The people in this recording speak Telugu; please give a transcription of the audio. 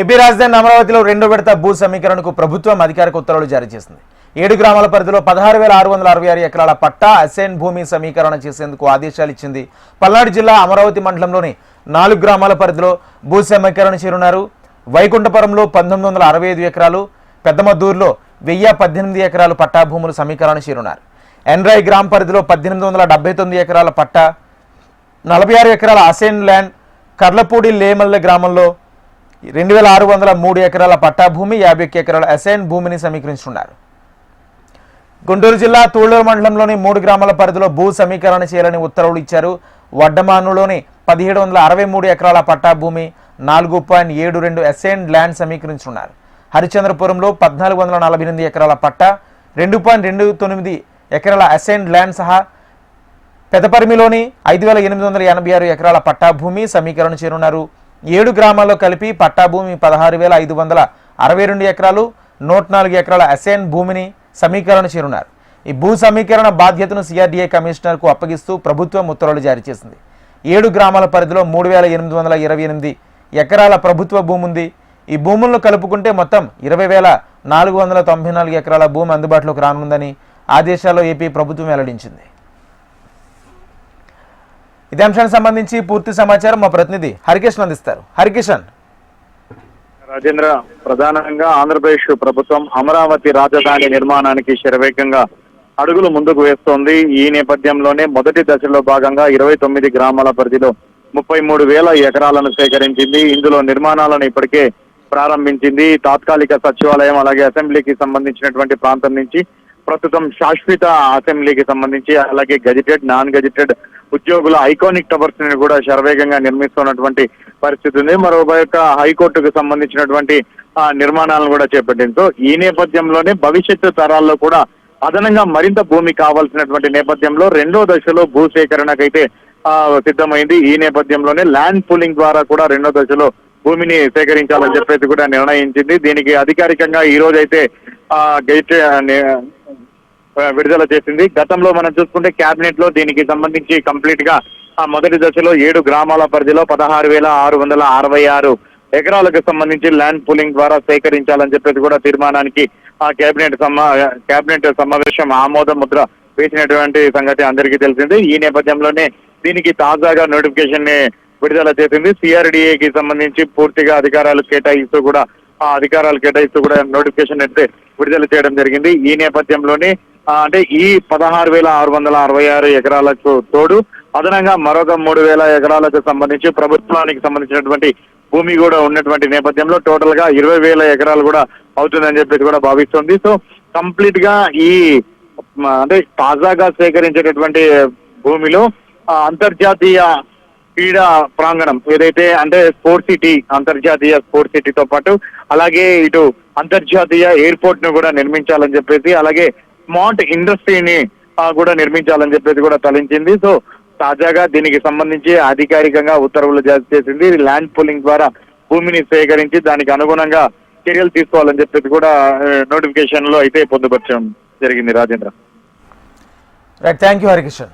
ఏపీ రాజధాని అమరావతిలో రెండో విడత భూ సమీకరణకు ప్రభుత్వం అధికారిక ఉత్తర్వులు జారీ చేసింది. 7 గ్రామాల పరిధిలో 16,666 ఎకరాల పట్టా అసైన్ భూమి సమీకరణ చేసేందుకు ఆదేశాలు ఇచ్చింది. పల్నాడు జిల్లా అమరావతి మండలంలోని 4 గ్రామాల పరిధిలో భూ సమీకరణ చేరున్నారు. వైకుంఠపురంలో 1965 ఎకరాలు, పెద్దమద్దూరులో 1018 ఎకరాలు పట్టా భూములు సమీకరణ చేరున్నారు. ఎన్రాయ్ గ్రామ పరిధిలో 1879 ఎకరాల పట్టా, 46 ఎకరాల అసైన్ ల్యాండ్, కర్లపూడి లేమల్ల గ్రామంలో 2,603 ఎకరాల పట్టా భూమి, 51 ఎకరాల అసైన్ భూమిని సమీకరించున్నారు. గుంటూరు జిల్లా తూళ్లూరు మండలంలోని 3 గ్రామాల పరిధిలో భూ సమీకరణ చేయాలని ఉత్తర్వులు ఇచ్చారు. వడ్డమానులోని 1763 ఎకరాల పట్టా భూమి, 4.72 అసైన్ ల్యాండ్ సమీకరించున్నారు. హరిచంద్రపురంలో 1448 ఎకరాల పట్టా, 2.29 ఎకరాల అసైన్ ల్యాండ్ సహా పెదపరిమిలోని 5,886 ఎకరాల పట్టా భూమి సమీకరణ చేరున్నారు. 7 గ్రామాల్లో కలిపి పట్టా భూమి 16,562 ఎకరాలు, 104 ఎకరాల అసైన్ భూమిని సమీకరణ చేరున్నారు. ఈ భూ సమీకరణ బాధ్యతను సిఆర్డీఏ కమిషనర్కు అప్పగిస్తూ ప్రభుత్వం ఉత్తర్వులు జారీ చేసింది. 7 గ్రామాల పరిధిలో 3,828 ఎకరాల ప్రభుత్వ భూమి ఉంది. ఈ భూములను కలుపుకుంటే మొత్తం 20,494 ఎకరాల భూమి అందుబాటులోకి రానుందని ఆదేశాల్లో ఏపీ ప్రభుత్వం వెల్లడించింది. ఇదే అంశానికి సంబంధించి పూర్తి సమాచారం మా ప్రతినిధి హరికిషన్ అందిస్తారు. హరికిషన్. రాజేంద్ర, ప్రధానంగా ఆంధ్రప్రదేశ్ ప్రభుత్వం అమరావతి రాజధాని నిర్మాణానికి శరవేగంగా అడుగులు ముందుకు వేస్తోంది. ఈ నేపథ్యంలోనే మొదటి దశలో భాగంగా 29 గ్రామాల పరిధిలో 33,000 ఎకరాలను సేకరించింది. ఇందులో నిర్మాణాలను ఇప్పటికే ప్రారంభించింది. తాత్కాలిక సచివాలయం అలాగే అసెంబ్లీకి సంబంధించినటువంటి ప్రాంతం నుంచి ప్రస్తుతం శాశ్వత అసెంబ్లీకి సంబంధించి అలాగే గెజిటెడ్, నాన్ గెజిటెడ్ ఉద్యోగుల ఐకానిక్ టవర్స్ ని కూడా శరవేగంగా నిర్మిస్తున్నటువంటి పరిస్థితి ఉంది. మరోవైపు హైకోర్టుకు సంబంధించినటువంటి నిర్మాణాలను కూడా చేపట్టింది. సో ఈ నేపథ్యంలోనే భవిష్యత్తు తరాల్లో కూడా అదనంగా మరింత భూమి కావాల్సినటువంటి నేపథ్యంలో రెండో దశలో భూ సేకరణకైతే సిద్ధమైంది. ఈ నేపథ్యంలోనే ల్యాండ్ పూలింగ్ ద్వారా కూడా రెండో దశలో భూమిని సేకరించాలని చెప్పేసి కూడా నిర్ణయించింది. దీనికి అధికారికంగా ఈ రోజైతే గెజిట్ విడుదల చేసింది. గతంలో మనం చూసుకుంటే కేబినెట్ లో దీనికి సంబంధించి కంప్లీట్ గా మొదటి దశలో 7 గ్రామాల పరిధిలో 16,666 ఎకరాలకు సంబంధించి ల్యాండ్ పూలింగ్ ద్వారా సేకరించాలని చెప్పేసి కూడా తీర్మానానికి కేబినెట్ సమావేశం ఆమోద ముద్ర వేసినటువంటి సంగతి అందరికీ తెలిసింది. ఈ నేపథ్యంలోనే దీనికి తాజాగా నోటిఫికేషన్ ని విడుదల చేసింది. సిఆర్డీఏకి సంబంధించి పూర్తిగా అధికారాలు కేటాయిస్తూ కూడా నోటిఫికేషన్ అయితే విడుదల చేయడం జరిగింది. ఈ నేపథ్యంలోనే అంటే ఈ 16,666 ఎకరాలకు తోడు అదనంగా మరొక 3,000 ఎకరాలకు సంబంధించి ప్రభుత్వానికి సంబంధించినటువంటి భూమి కూడా ఉన్నటువంటి నేపథ్యంలో టోటల్ గా 20,000 ఎకరాలు కూడా అవుతుందని చెప్పేసి కూడా భావిస్తోంది. సో కంప్లీట్ గా ఈ అంటే తాజాగా సేకరించేటటువంటి భూమిలో అంతర్జాతీయ క్రీడా ప్రాంగణం ఏదైతే అంటే స్పోర్ట్స్ సిటీ, అంతర్జాతీయ స్పోర్ట్స్ సిటీతో పాటు అలాగే ఇటు అంతర్జాతీయ ఎయిర్పోర్ట్ ను కూడా నిర్మించాలని చెప్పేసి అలాగే స్మార్ట్ ఇండస్ట్రీని కూడా నిర్మించాలని చెప్పేసి కూడా తలించింది. సో తాజాగా దీనికి సంబంధించి అధికారికంగా ఉత్తర్వులు జారీ చేసింది. ల్యాండ్ పూలింగ్ ద్వారా భూమిని సేకరించి దానికి అనుగుణంగా చర్యలు తీసుకోవాలని చెప్పేసి కూడా నోటిఫికేషన్ లో అయితే పొందుపరచడం జరిగింది. Rajendra. Right, thank you Harikishan.